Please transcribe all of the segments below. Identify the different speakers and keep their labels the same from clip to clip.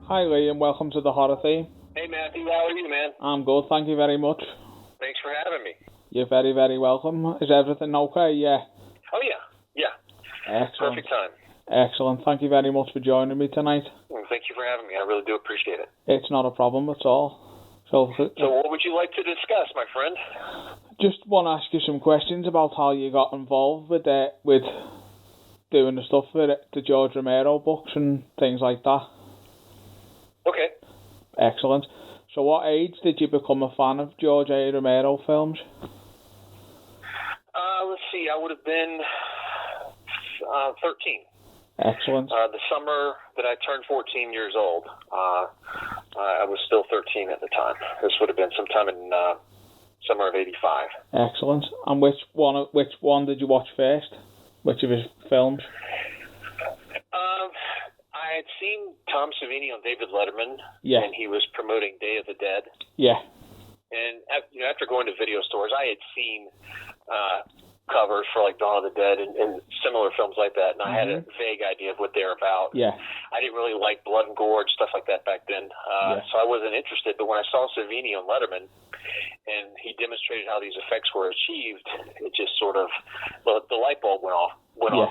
Speaker 1: Hi Lee, and welcome to the Horror Theme.
Speaker 2: Hey Matthew, how are you, man?
Speaker 1: I'm good, thank you very much.
Speaker 2: Thanks for having me.
Speaker 1: You're very, very welcome. Is everything okay? Yeah.
Speaker 2: Oh yeah.
Speaker 1: Excellent.
Speaker 2: Perfect time.
Speaker 1: Excellent. Thank you very much for joining me tonight.
Speaker 2: Well, thank you for having me. I really do appreciate it.
Speaker 1: It's not a problem at all. So
Speaker 2: what would you like to discuss, my friend?
Speaker 1: Just want to ask you some questions about how you got involved with doing the stuff for the George Romero books and things like that.
Speaker 2: Okay.
Speaker 1: Excellent. So what age did you become a fan of George A. Romero films?
Speaker 2: Let's see, I would have been 13.
Speaker 1: Excellent.
Speaker 2: The summer that I turned 14 years old, I was still 13 at the time. This would have been sometime in summer of 85.
Speaker 1: Excellent. And which one did you watch first? Which of his films?
Speaker 2: I had seen Tom Savini on David Letterman,
Speaker 1: yeah,
Speaker 2: and he was promoting Day of the Dead.
Speaker 1: Yeah.
Speaker 2: And after going to video stores, I had seen covers for like Dawn of the Dead and similar films like that, and I had a vague idea of what they were about.
Speaker 1: Yeah.
Speaker 2: I didn't really like blood and gore and stuff like that back then, so I wasn't interested. But when I saw Savini on Letterman, and he demonstrated how these effects were achieved, it just sort of the light bulb went off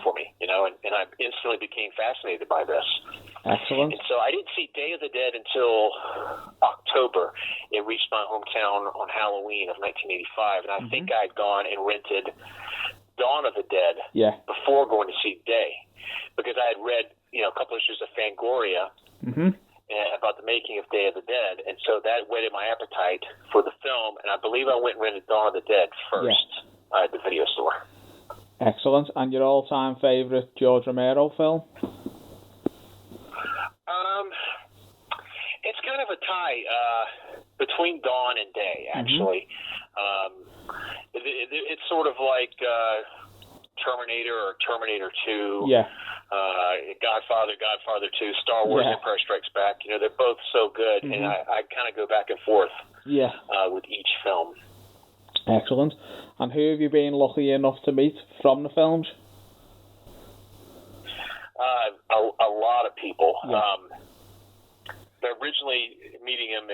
Speaker 2: for me, and I instantly became fascinated by this.
Speaker 1: Excellent.
Speaker 2: And so I didn't see Day of the Dead until October. It reached my hometown on Halloween of 1985, and I think I had gone and rented Dawn of the Dead before going to see Day, because I had read a couple issues of Fangoria about the making of Day of the Dead, and so that whetted my appetite for the film, and I believe I went and rented Dawn of the Dead first at the video store.
Speaker 1: Excellent. And your all-time favourite George Romero film?
Speaker 2: It's kind of a tie between Dawn and Day, actually. It's sort of like Terminator or Terminator 2.
Speaker 1: Yeah.
Speaker 2: Godfather 2, Star Wars, Empire Strikes Back. They're both so good, and I kind of go back and forth with each film.
Speaker 1: Excellent. And who have you been lucky enough to meet from the films?
Speaker 2: A lot of people.
Speaker 1: Yeah.
Speaker 2: Originally meeting him,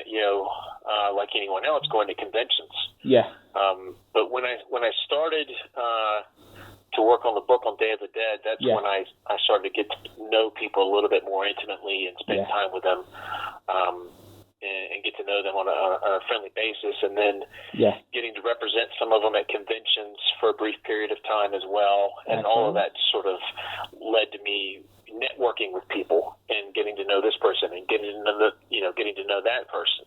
Speaker 2: like anyone else, going to conventions.
Speaker 1: Yeah.
Speaker 2: But when I started to work on the book on Day of the Dead, that's when I started to get to know people a little bit more intimately and spend time with them, and get to know them on a friendly basis, and then getting to represent some of them at conventions for a brief period of time as well, and all of that sort of led to me networking with people and getting to know this person and getting to know that person.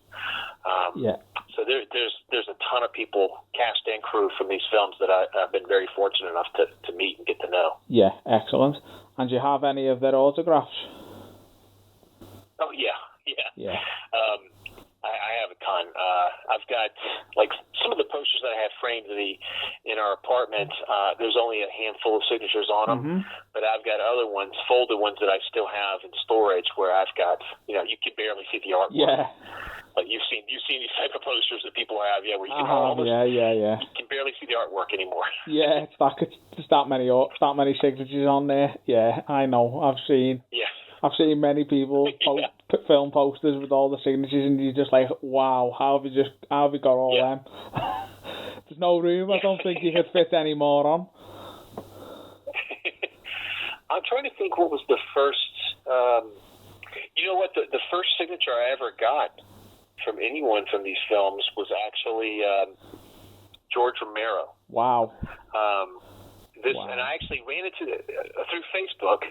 Speaker 2: So there's a ton of people, cast and crew, from these films that I've been very fortunate enough to meet and get to know. Yeah,
Speaker 1: excellent. And do you have any of their autographs?
Speaker 2: Oh yeah. I have a ton. I've got like some of the posters that I have framed in our apartment. There's only a handful of signatures on them, but I've got other ones, folded ones that I still have in storage, where I've got you can barely see the artwork.
Speaker 1: Yeah.
Speaker 2: Like you've seen these type of posters that people have, where you can you can barely see the artwork anymore.
Speaker 1: Yeah, it's that many signatures on there. Yeah, I know. I've seen many people put film posters with all the signatures, and you're just like, wow, how have you got all them? There's no room. I don't think you could fit any more on.
Speaker 2: I'm trying to think what was the first. The first signature I ever got from anyone from these films was actually George Romero.
Speaker 1: Wow.
Speaker 2: And I actually ran into through Facebook,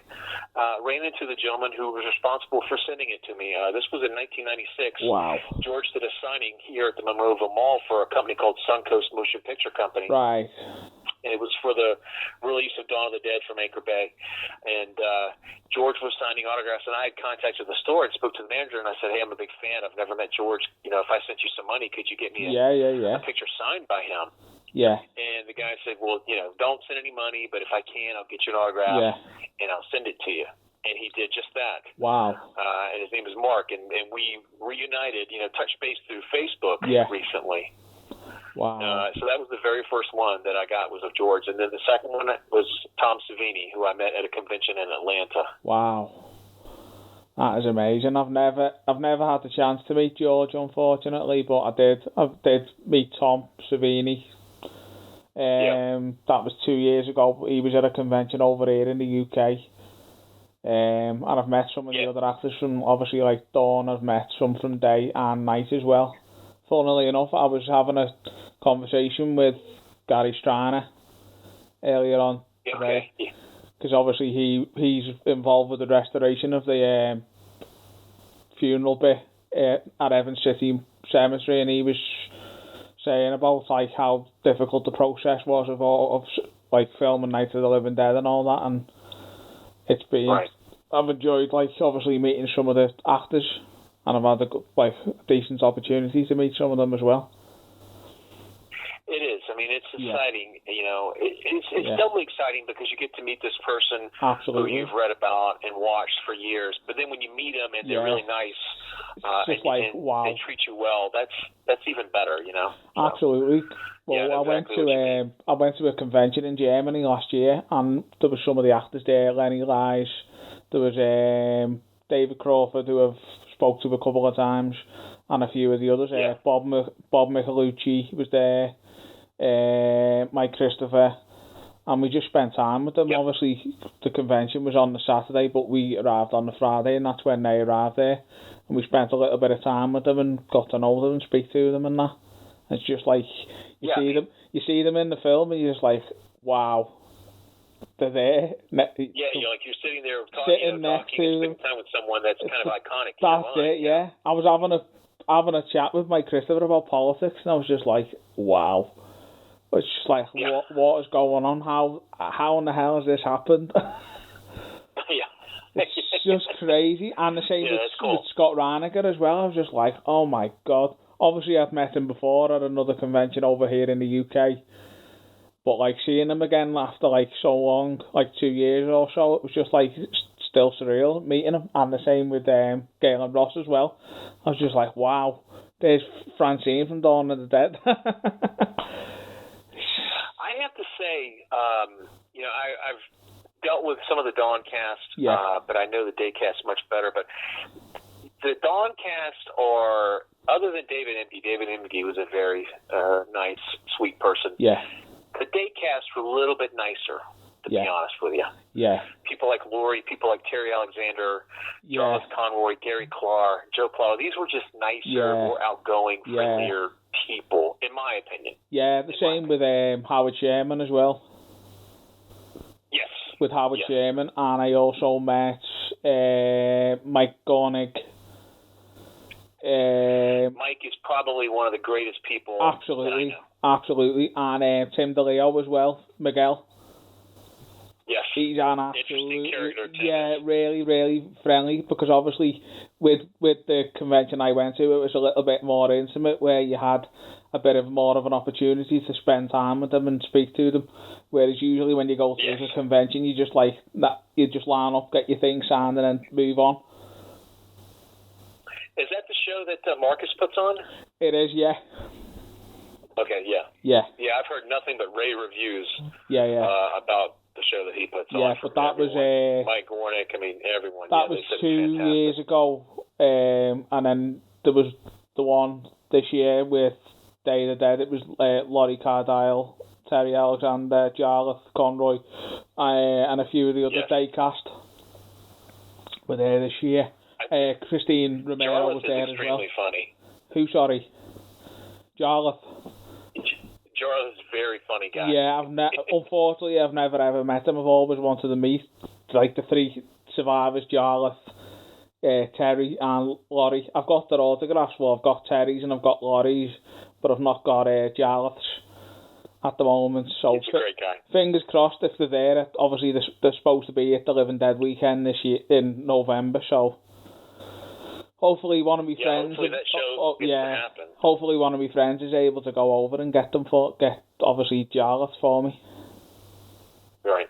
Speaker 2: ran into the gentleman who was responsible for sending it to me. This was in 1996.
Speaker 1: Wow. George
Speaker 2: did a signing here at the Monroeville Mall for a company called Suncoast Motion Picture Company.
Speaker 1: Right.
Speaker 2: And it was for the release of Dawn of the Dead from Anchor Bay. And George was signing autographs, and I had contacted the store and spoke to the manager, and I said, hey, I'm a big fan. I've never met George. If I sent you some money, could you get me a picture signed by him?
Speaker 1: Yeah.
Speaker 2: And the guy said, well, don't send any money, but if I can, I'll get you an autograph, and I'll send it to you. And he did just that.
Speaker 1: Wow.
Speaker 2: And his name is Mark, and we reunited, touched base through Facebook recently.
Speaker 1: Wow.
Speaker 2: So that was the very first one that I got was of George. And then the second one was Tom Savini, who I met at a convention in Atlanta.
Speaker 1: Wow. That is amazing. I've never had the chance to meet George, unfortunately, but I did meet Tom Savini. That was 2 years ago. He was at a convention over here in the UK. And I've met some of the other actors from, obviously, like Dawn. I've met some from day and night as well. Funnily enough, I was having a conversation with Gary Strana earlier on today, because obviously he's involved with the restoration of the funeral bit at Evans City Cemetery, and he was saying about like how difficult the process was of like filming Night of the Living Dead and all that, and it's been I've enjoyed like obviously meeting some of the actors, and I've had a decent opportunity to meet some of them as well.
Speaker 2: It is. I mean, it's exciting. You know, it's doubly exciting because you get to meet this person who you've read about and watched for years. But then when you meet them and they're really nice, and
Speaker 1: wow,
Speaker 2: they treat you well, that's even better. You know.
Speaker 1: Absolutely. Well, I went to a convention in Germany last year, and there were some of the actors there. Lenny Lies, there was David Crawford, who I've spoke to a couple of times, and a few of the others. Bob Michelucci was there. Mike Christopher, and we just spent time with them. Obviously the convention was on the Saturday, but we arrived on the Friday, and that's when they arrived there, and we spent a little bit of time with them and got to know them and speak to them and that. It's just like you see them in the film and you're just like, wow, they're there.
Speaker 2: You're sitting there talking next to them, spending time with someone that's kind of iconic.
Speaker 1: That's it. Yeah, I was having a chat with Mike Christopher about politics, and I was just like, wow. It's just like, what is going on? How in the hell has this happened? It's just crazy. And the same with Scott Reiniger as well. I was just like, oh my God. Obviously, I've met him before at another convention over here in the UK. But like seeing him again after like so long, like 2 years or so, it was just like still surreal meeting him. And the same with Galen Ross as well. I was just like, wow, there's Francine from Dawn of the Dead.
Speaker 2: I have to say, I've dealt with some of the Dawn cast, but I know the day cast much better. But the Dawn cast are, other than David Imge was a very nice, sweet person. Yeah. The day cast were a little bit nicer, to be honest with you. Yeah. People like Laurie, people like Terry Alexander, Jarlath Conroy, Gary Clark, Joe Plow. These were just nicer, more outgoing, friendlier people, in my opinion. Yeah, the same with Howard Sherman as well. Yes. With Howard Sherman, and I also met Mike Gornig. Mike is probably one of the greatest people. Absolutely, and Tim DeLeo as well, Miguel. Yes, he's an absolute character. Really, really friendly. Because obviously, with the convention I went to, it was a little bit more intimate, where you had a bit of more of an opportunity to spend time with them and speak to them. Whereas usually when you go to a convention, you just you just line up, get your thing signed, and then move on. Is that the show that Marcus puts on? It is, yeah. Okay, yeah. I've heard nothing but rave reviews. About the show that he puts on. Yeah, but that was Mike Gornick. I mean, everyone. That was 2 years ago, and then there was the one this year with Day of the Dead. It was Laurie Cardile, Terry Alexander, Jarlath Conroy, and a few of the other day cast were there this year. Christine Romero was there as well. Extremely funny. Who? Sorry, Jarlath. Jarlath's a very funny guy. Yeah, unfortunately, I've never ever met him. I've always wanted to meet like the three survivors: Jarlath, Terry, and Laurie. I've got their autographs. Well, I've got Terry's and I've got Laurie's, but I've not got Jarlath's at the moment. So he's a great guy. Fingers crossed if they're there. Obviously, they're supposed to be at the Living Dead weekend this year in November. So hopefully one of my friends. Hopefully that show gets to happen. Hopefully one of my friends is able to go over and get obviously Jarlath for me. Right.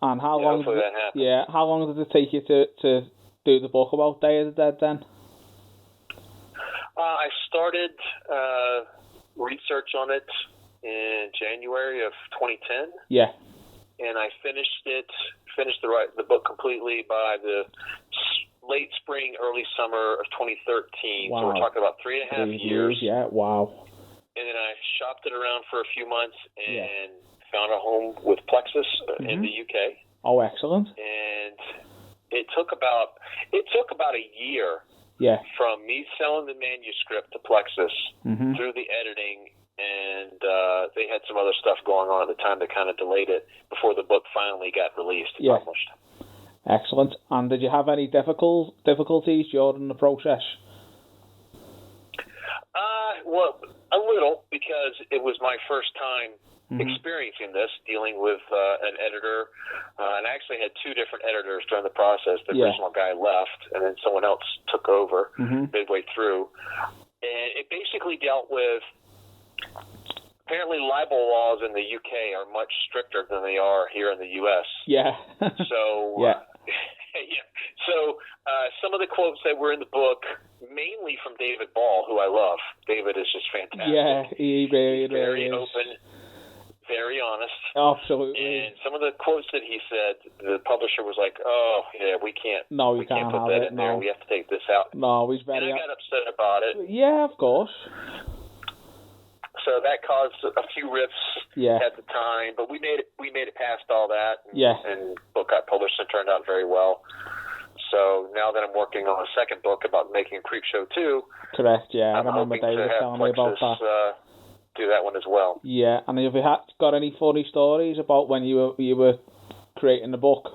Speaker 2: And how long? Hopefully that happens. Yeah. How long did it take you to do the book about Day of the Dead then? I started research on it in January of 2010. Yeah. And I finished the book completely by the late spring, early summer of 2013.
Speaker 1: Wow.
Speaker 2: So we're talking about 3.5 years.
Speaker 1: Yeah, wow.
Speaker 2: And then I shopped it around for a few months and found a home with Plexus in the UK.
Speaker 1: Oh, excellent.
Speaker 2: And it took about a year from me selling the manuscript to Plexus through the editing, and they had some other stuff going on at the time that kind of delayed it before the book finally got released and published.
Speaker 1: Excellent. And did you have any difficulties during the process?
Speaker 2: Well, a little, because it was my first time experiencing this, dealing with an editor. And I actually had two different editors during the process. The original guy left, and then someone else took over midway through. And it basically dealt with, apparently libel laws in the UK are much stricter than they are here in the US.
Speaker 1: Yeah.
Speaker 2: So, So some of the quotes that were in the book, mainly from David Ball, who I love. David is just fantastic.
Speaker 1: Yeah, he really,
Speaker 2: very
Speaker 1: is.
Speaker 2: open, very honest.
Speaker 1: Absolutely.
Speaker 2: And some of the quotes that he said, the publisher was like, "Oh, yeah, we can't.
Speaker 1: No,
Speaker 2: we can't put that in there. We have to take this out."
Speaker 1: No, he's very.
Speaker 2: And I got upset about it.
Speaker 1: Yeah, of course.
Speaker 2: So that caused a few rifts at the time, but we made it past all that. And the book got published and turned out very well. So now that I'm working on a second book about making Creepshow 2,
Speaker 1: correct? Yeah, I remember
Speaker 2: hoping
Speaker 1: David telling me about that.
Speaker 2: Do that one as well.
Speaker 1: Yeah, and have you got any funny stories about when you were creating the book?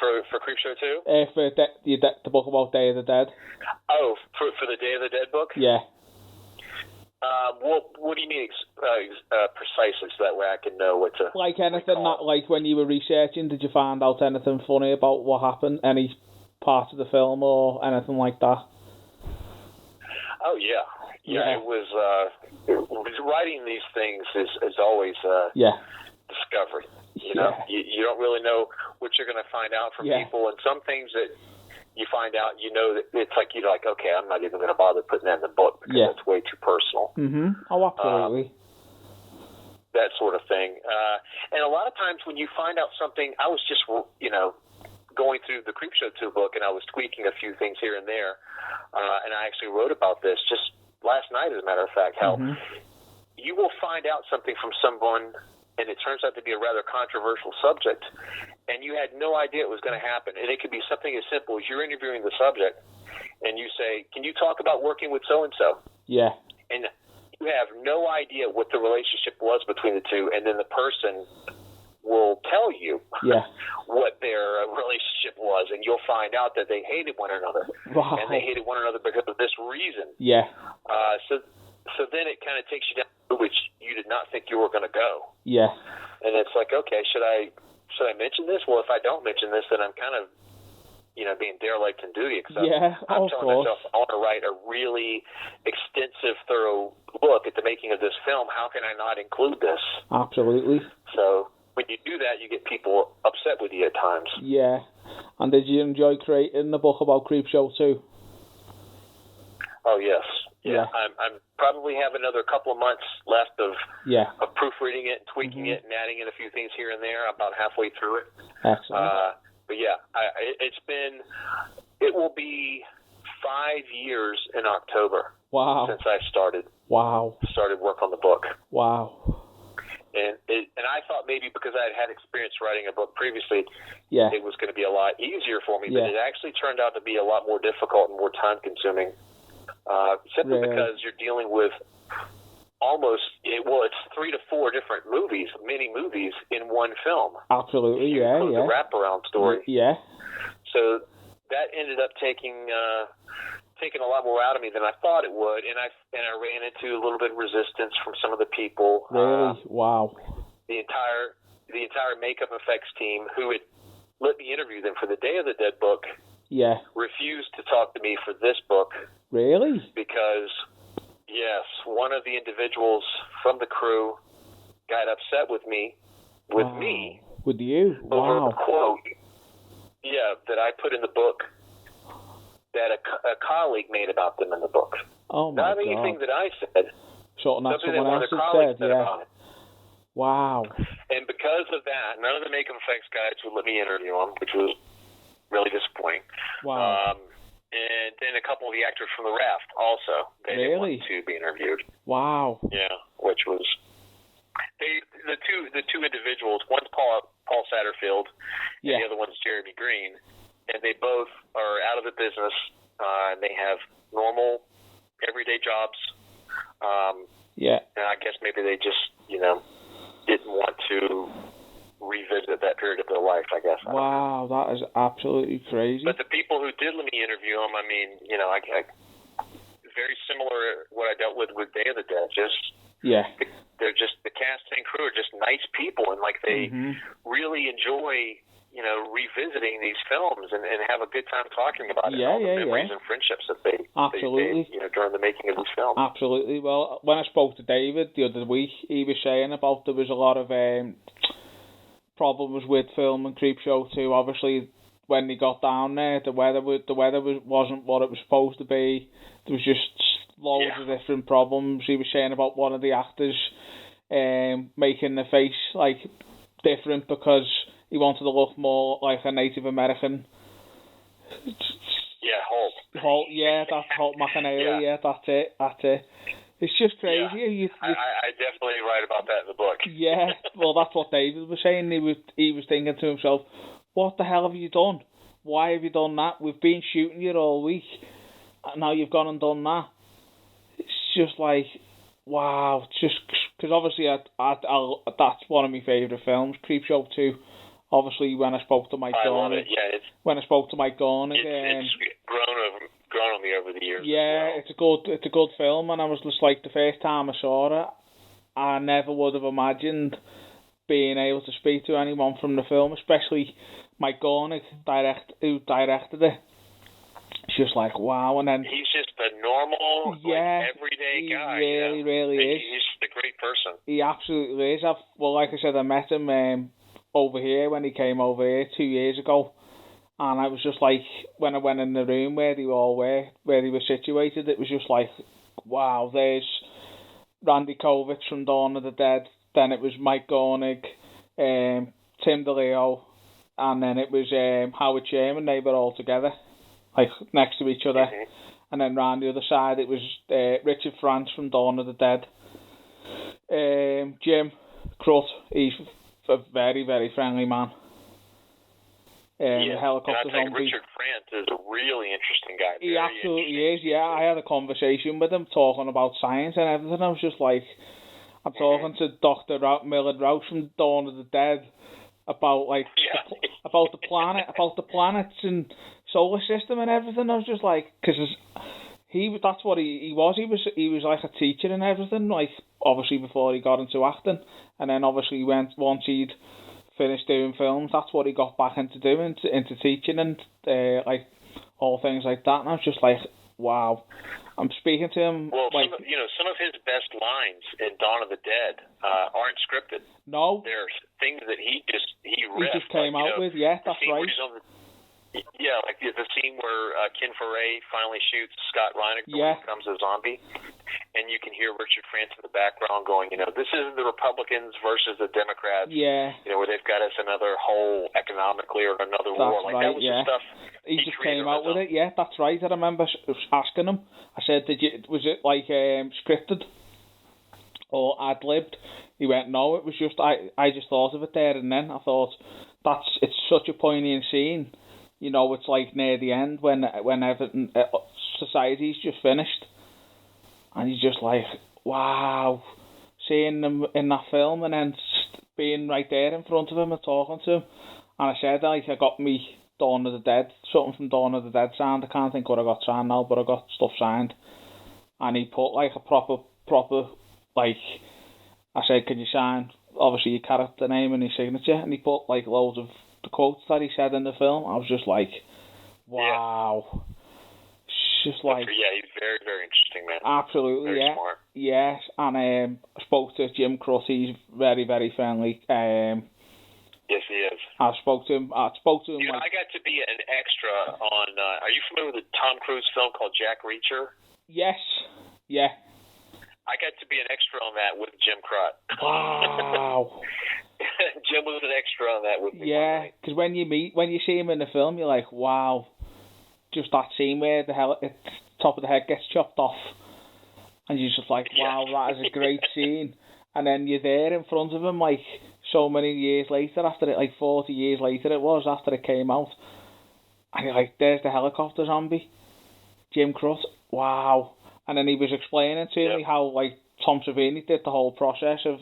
Speaker 2: For Creepshow 2?
Speaker 1: For the book about Day of the Dead.
Speaker 2: Oh, for the Day of the Dead book?
Speaker 1: Yeah.
Speaker 2: What do you mean precisely, so that way I can know what to...
Speaker 1: Like anything that, like when you were researching, did you find out anything funny about what happened? Any part of the film or anything like that?
Speaker 2: Oh, yeah. It was writing these things is always discovery. You know, you don't really know what you're going to find out from people, and some things that you find out, you know, that it's like you're like, okay, I'm not even going to bother putting that in the book because it's way too personal.
Speaker 1: Oh, absolutely.
Speaker 2: That sort of thing. And a lot of times when you find out something, I was just, going through the Creepshow 2 book, and I was tweaking a few things here and there, and I actually wrote about this just last night, as a matter of fact, how you will find out something from someone, and it turns out to be a rather controversial subject, and you had no idea it was going to happen. And it could be something as simple as you're interviewing the subject, and you say, "Can you talk about working with so-and-so?" Yeah. And you have no idea what the relationship was between the two, and then the person will tell you what their relationship was, and you'll find out that they hated one another, and they hated one another because of this reason. Yeah. So then it kind of takes you down which you did not think you were going to go. Yeah. And it's like, okay, should I mention this? Well, if I don't mention this, then I'm kind of, being derelict in duty. Except I'm telling myself, I want to write a really extensive, thorough look at the making of this film. How can I not include this? Absolutely. So when you do that, you get people upset with you at times. Yeah. And did you enjoy creating the book about Creepshow 2? Oh, yes. Yeah. I'm probably have another couple of months left of proofreading it and tweaking it and adding in a few things here and there. I'm about halfway through it. Excellent. But yeah, it will be 5 years in October. Wow. Since I started work on the book. Wow. And I thought maybe because I had experience writing a book previously, it was going to be a lot easier for me. But it actually turned out to be a lot more difficult and more time consuming. Simply because you're dealing with it's 3 to 4 different movies, mini movies in one film. Absolutely, the wraparound story. Yeah. So that ended up taking a lot more out of me than I thought it would, and I ran into a little bit of resistance from some of the people. Really? Wow. The entire makeup effects team who had let me interview them for the Day of the Dead book. Yeah. Refused to talk to me for this book. Really? Because, yes, one of the individuals from the crew got upset with me. With you? Over a quote, that I put in the book that a colleague made about them in the book. Oh, my God. Not anything that I said. Something that one of the colleagues said about it. Wow. And because of that, none of the makeup effects guys would let me interview them, which was really disappointing.
Speaker 1: Wow.
Speaker 2: And then a couple of the actors from The Raft also. They didn't want to be interviewed.
Speaker 1: Wow.
Speaker 2: Yeah, which was the two individuals. One's Paul Satterfield, and the other one's Jeremy Green, and they both are out of the business. And they have normal, everyday jobs. And I guess maybe they just, didn't want to revisit that period of their life, I guess.
Speaker 1: Wow, that is absolutely crazy.
Speaker 2: But the people who did let me interview them, I mean, I very similar what I dealt with Day of the Dead. They're just, the cast and crew are just nice people, and like they really enjoy, revisiting these films and have a good time talking about it. All the memories and friendships that they made, during the making of these films.
Speaker 1: Absolutely. Well, when I spoke to David the other week, he was saying about there was a lot of problems with filming Creepshow 2. Obviously, when they got down there, the weather wasn't what it was supposed to be. There was just loads of different problems. He was saying about one of the actors making the face like different because he wanted to look more like a Native American.
Speaker 2: Holt.
Speaker 1: Yeah, that's Holt McAnally. Yeah, that's it. It's just crazy.
Speaker 2: I definitely write about that in the book.
Speaker 1: Yeah, well, that's what David was saying. He was thinking to himself, what the hell have you done? Why have you done that? We've been shooting you all week, and now you've gone and done that. It's just like, wow. It's just, because obviously that's one of my favourite films, Creepshow 2. Obviously, when I spoke to Mike Gornick, it's grown on me over the years. Yeah, it's a good film, and I was just like, the first time I saw it, I never would have imagined being able to speak to anyone from the film, especially Mike Gornick, who directed it. It's just like, wow. And then
Speaker 2: he's just a normal, everyday guy.
Speaker 1: He really is.
Speaker 2: He's just a great person.
Speaker 1: He absolutely is. Like I said, I met him over here when he came over here 2 years ago, and I was just like, when I went in the room where they all were, where they were situated, it was just like, wow, there's Randy Kovic from Dawn of the Dead, then it was Mike Gornick, Tim DeLeo, and then it was Howard Sherman. They were all together, like next to each other, and then round the other side it was Richard France from Dawn of the Dead, Jim Crut, he's a very, very friendly man. The helicopter zombie.
Speaker 2: Richard France is a really interesting guy.
Speaker 1: He absolutely is. Yeah, I had a conversation with him talking about science and everything. I was just like, I'm talking to Dr. Millard Rouse from Dawn of the Dead about about the planet, about the planets and solar system and everything. I was just like, because that's what he was. He was like a teacher and everything. Like obviously before he got into acting, and then obviously once he'd finished doing films, that's what he got back into doing, into teaching and like all things like that. And I was just like, wow. I'm speaking to him.
Speaker 2: Well, like, some of his best lines in Dawn of the Dead aren't scripted.
Speaker 1: No,
Speaker 2: there's things that he just
Speaker 1: came out with. Yeah, that's right.
Speaker 2: Yeah, like the scene where Ken Foray finally shoots Scott Reiniger when he becomes a zombie, and you can hear Richard France in the background going, this is the Republicans versus the Democrats.
Speaker 1: Yeah.
Speaker 2: Where they've got us another hole economically or another war. Like that was the stuff
Speaker 1: he just came out with it. Yeah, that's right. I remember asking him. I said, was it like scripted or ad-libbed? He went, no, it was just I just thought of it there and then. I thought it's such a poignant scene. It's like near the end when everything, society's just finished, and he's just like, wow, seeing them in that film and then being right there in front of him and talking to him. And I said, I got me Dawn of the Dead, something from Dawn of the Dead signed. I can't think what I got signed now, but I got stuff signed. And he put like a proper, like, I said, can you sign, obviously, your character name and his signature? And he put like loads of the quotes that he said in the film. I was just like, wow.
Speaker 2: Yeah.
Speaker 1: It's just like,
Speaker 2: he's very, very interesting, man.
Speaker 1: Absolutely,
Speaker 2: very smart.
Speaker 1: Yes, and I spoke to Jim Crut. He's very, very friendly.
Speaker 2: Yes, he is.
Speaker 1: I spoke to him.
Speaker 2: I got to be an extra on. Are you familiar with the Tom Cruise film called Jack Reacher?
Speaker 1: Yes. Yeah.
Speaker 2: I got to be an extra on that with Jim Crut.
Speaker 1: Wow.
Speaker 2: Jim was an extra on that with me.
Speaker 1: Yeah, because when you see him in the film, you're like, wow, just that scene where the top of the head gets chopped off, and you're just like, wow, that is a great scene. And then you're there in front of him, like, so many years later, after it, like 40 years later it was, after it came out. And you're like, there's the helicopter zombie, Jim Crut, wow. And then he was explaining to me how, like, Tom Savini did the whole process of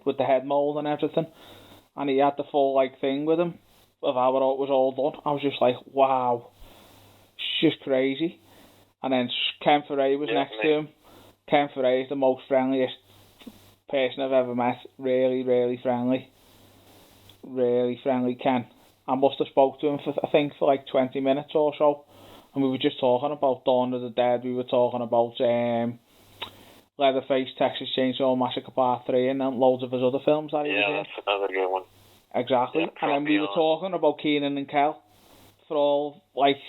Speaker 1: with the head mold and everything. And he had the full, like, thing with him of how it was all done. I was just like, wow. It's just crazy. And then Ken Foray was next to him. Ken Foray is the most friendliest person I've ever met. Really, really friendly. Really friendly Ken. I must have spoke to him for like 20 minutes or so. And we were just talking about Dawn of the Dead. We were talking about Leatherface, Texas Chainsaw Massacre Part 3, and then loads of his other films that he was in.
Speaker 2: Yeah, that's another good one.
Speaker 1: Exactly. And then we were talking about Keenan and Kel for all, like,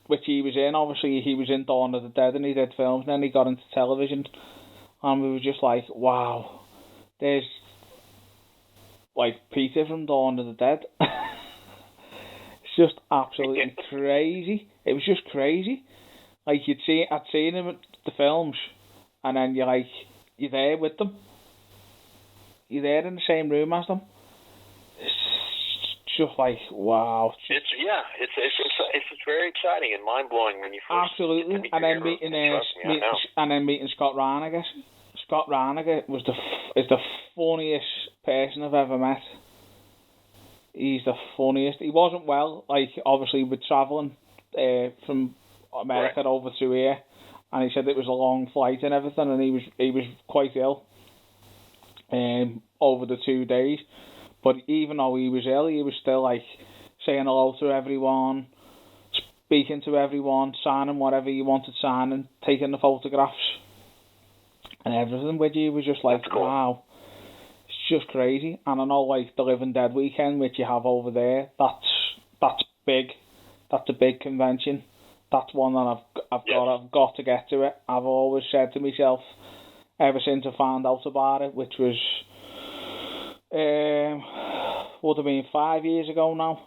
Speaker 1: which he was in. Obviously, he was in Dawn of the Dead and he did films, and then he got into television. And we were just like, wow, there's, like, Peter from Dawn of the Dead. It's just absolutely crazy. It was just crazy. Like, I'd seen him at the films, and then you're there with them. You're there in the same room as them. It's just like, wow.
Speaker 2: It's very exciting and mind blowing when you first
Speaker 1: absolutely.
Speaker 2: Meet
Speaker 1: and then meeting Scott Ranagher. Scott Ranagher is the funniest person I've ever met. He's the funniest. He wasn't well, like, obviously with travelling from America over to here, and he said it was a long flight and everything, and he was quite ill over the 2 days. But even though he was ill, he was still, like, saying hello to everyone, speaking to everyone, signing whatever you wanted signing, taking the photographs and everything with you. It was just like, wow, it's just crazy. And I know, like, the Living Dead weekend, which you have over there, that's big. That's a big convention. That's one that I've got to get to it. I've always said to myself, ever since I found out about it, which was would have been 5 years ago now,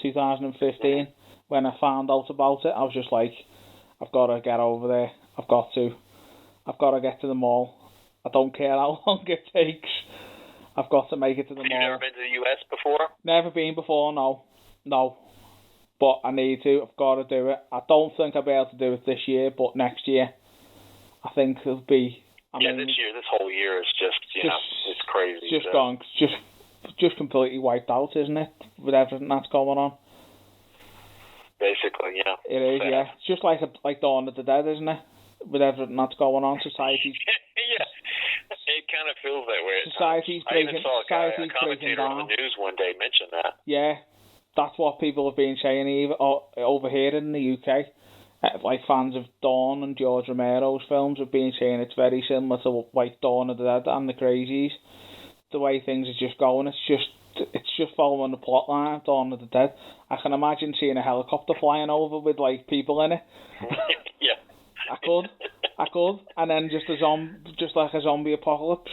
Speaker 1: 2015, when I found out about it. I was just like, I've got to get over there. I've got to get to the mall. I don't care how long it takes. I've got to make it to the mall.
Speaker 2: You've never been to the US before?
Speaker 1: Never been before, no. But I need to. I've got to do it. I don't think I'll be able to do it this year, but next year, I think it'll be.
Speaker 2: This whole year is just it's crazy.
Speaker 1: Just gone, just completely wiped out, isn't it? With everything that's going on.
Speaker 2: Basically, yeah.
Speaker 1: It is, yeah. It's just like Dawn of the Dead, isn't it? With everything that's going on, society.
Speaker 2: Yeah, it kind of feels that way.
Speaker 1: Society's breaking.
Speaker 2: A commentator
Speaker 1: down.
Speaker 2: on the news one day mentioned that.
Speaker 1: Yeah, that's what people have been saying over here in the UK. Like, fans of Dawn and George Romero's films have been saying it's very similar to like Dawn of the Dead and the Crazies. The way things are just going, it's just following the plot line of Dawn of the Dead. I can imagine seeing a helicopter flying over with, like, people in it.
Speaker 2: Yeah.
Speaker 1: I could, and then just like a zombie apocalypse,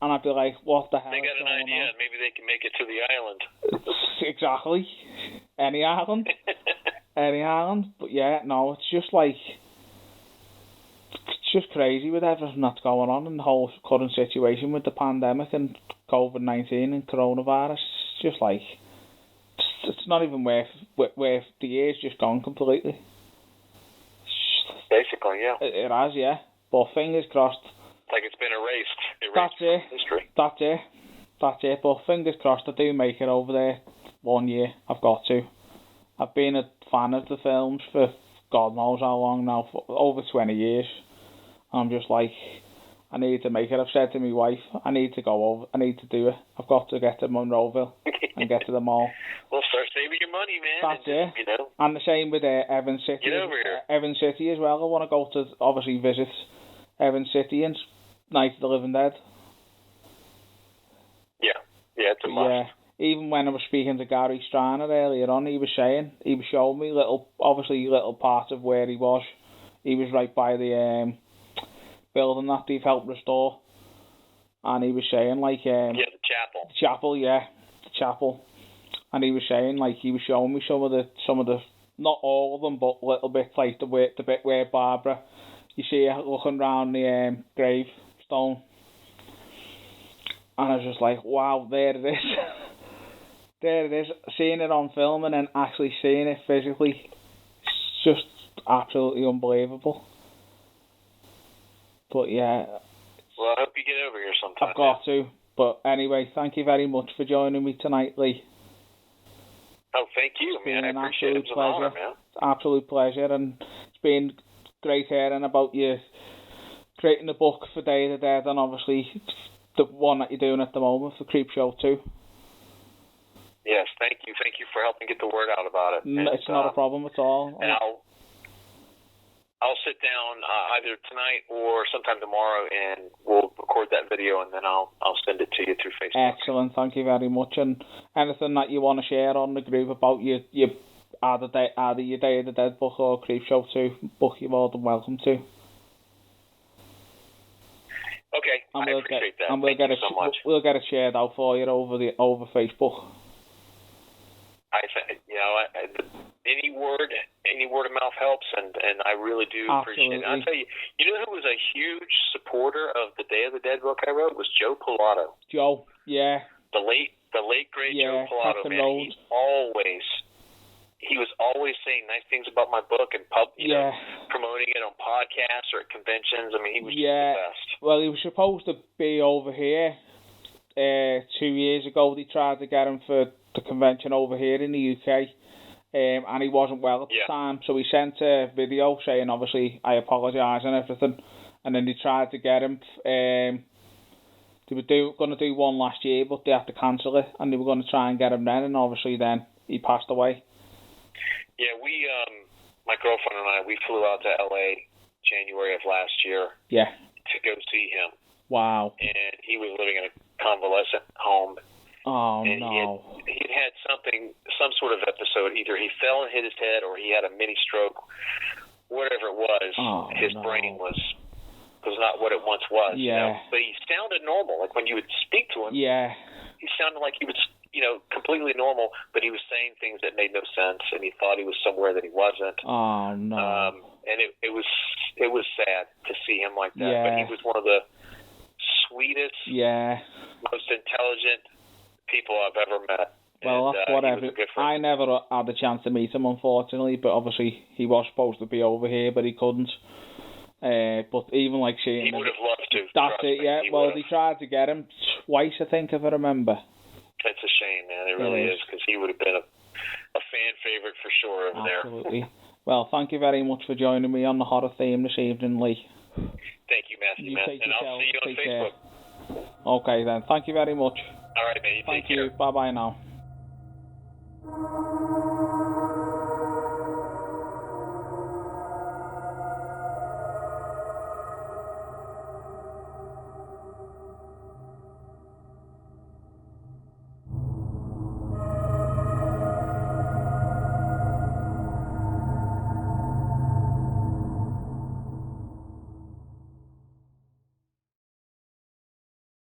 Speaker 1: and I'd be like, what the hell?
Speaker 2: They got an idea, and maybe they can make it to the island.
Speaker 1: Exactly, any island. But yeah, no, it's just like, it's just crazy with everything that's going on in the whole current situation with the pandemic and COVID-19 and coronavirus. It's just like, it's not even worth the year's just gone completely.
Speaker 2: Basically, yeah.
Speaker 1: It has, yeah. But fingers crossed.
Speaker 2: Like it's been erased
Speaker 1: That's it.
Speaker 2: From history.
Speaker 1: That's it. But fingers crossed I do make it over there 1 year. I've got to. I've been a fan of the films for God knows how long now, for over 20 years. I'm just like, I need to make it. I've said to my wife, I need to go over. I need to do it. I've got to get to Monroeville and get to the mall.
Speaker 2: Well, start saving your money, man.
Speaker 1: That's it. And the same with Evans City.
Speaker 2: Get over here.
Speaker 1: Evans City as well. I want to go to, obviously, visit Evans City and Night of the Living Dead.
Speaker 2: Yeah, it's a must.
Speaker 1: Yeah. Even when I was speaking to Gary Striner earlier on, he was showing me little parts of where he was. He was right by the building that they've helped restore. and he was saying like
Speaker 2: the chapel.
Speaker 1: The chapel, and he was saying like he was showing me some of the not all of them, but little bits like the bit where Barbara, you see her looking around the gravestone, and I was just like, wow, there it is. There it is. Seeing it on film and then actually seeing it physically, it's just absolutely unbelievable. But yeah.
Speaker 2: Well, I hope you get over here sometime.
Speaker 1: I've got to. But anyway, thank you very much for joining me tonight, Lee.
Speaker 2: Oh, thank you, man. I appreciate it. It's an honor, man.
Speaker 1: Absolute pleasure, and it's been great hearing about you creating the book for Day of the Dead, and obviously the one that you're doing at the moment for Creepshow 2.
Speaker 2: Yes, thank you. Thank you for helping get the word out about it.
Speaker 1: It's not a problem at all.
Speaker 2: And I'll sit down either tonight or sometime tomorrow, and we'll record that video, and then I'll send it to you through Facebook.
Speaker 1: Excellent, thank you very much. And anything that you want to share on the group about either your Day of the Dead book or Creepshow 2 book, you're more than welcome to.
Speaker 2: Okay, I appreciate that.
Speaker 1: And we'll
Speaker 2: Thank you so much.
Speaker 1: We'll get it shared out for you over Facebook.
Speaker 2: I think, any word of mouth helps, and I really do appreciate it. I'll tell you, who was a huge supporter of the Day of the Dead book I wrote was Joe Pilato.
Speaker 1: Joe, yeah.
Speaker 2: The late great Joe Pilato, man. He was always saying nice things about my book and promoting it on podcasts or at conventions. I mean, he was just the best. Well,
Speaker 1: he was supposed to be over here 2 years ago. They tried to get him for the convention over here in the UK, and he wasn't well at the time, so he sent a video saying, obviously, I apologise and everything, and then they tried to get him. They were going to do one last year, but they had to cancel it, and they were going to try and get him then, and obviously then he passed away.
Speaker 2: Yeah, my girlfriend and I, we flew out to LA January of last year to go see him.
Speaker 1: Wow.
Speaker 2: And he was living in a convalescent home.
Speaker 1: Oh,
Speaker 2: and
Speaker 1: no.
Speaker 2: He had some sort of episode. Either he fell and hit his head, or he had a mini stroke. Whatever it was, his brain was not what it once was.
Speaker 1: Yeah.
Speaker 2: But he sounded normal. Like when you would speak to him, he sounded like he was, completely normal. But he was saying things that made no sense, and he thought he was somewhere that he wasn't.
Speaker 1: Oh, no.
Speaker 2: And it was sad to see him like that.
Speaker 1: Yeah.
Speaker 2: But he was one of the sweetest, most intelligent people I've ever met.
Speaker 1: Well, that's whatever. I never had the chance to meet him, unfortunately, but obviously he was supposed to be over here, but he couldn't. But even like seeing
Speaker 2: he would have loved to.
Speaker 1: That's it, yeah. Well, they tried to get him twice, I think, if I remember.
Speaker 2: It's a shame, man. It really is, because he would have been a fan favorite for sure over there.
Speaker 1: Absolutely. Well, thank you very much for joining me on the horror theme this evening, Lee.
Speaker 2: Thank you, Matthew, and I'll see you on Facebook.
Speaker 1: Care. Okay, then. Thank you very much.
Speaker 2: All right, man.
Speaker 1: Thank you. Bye-bye now.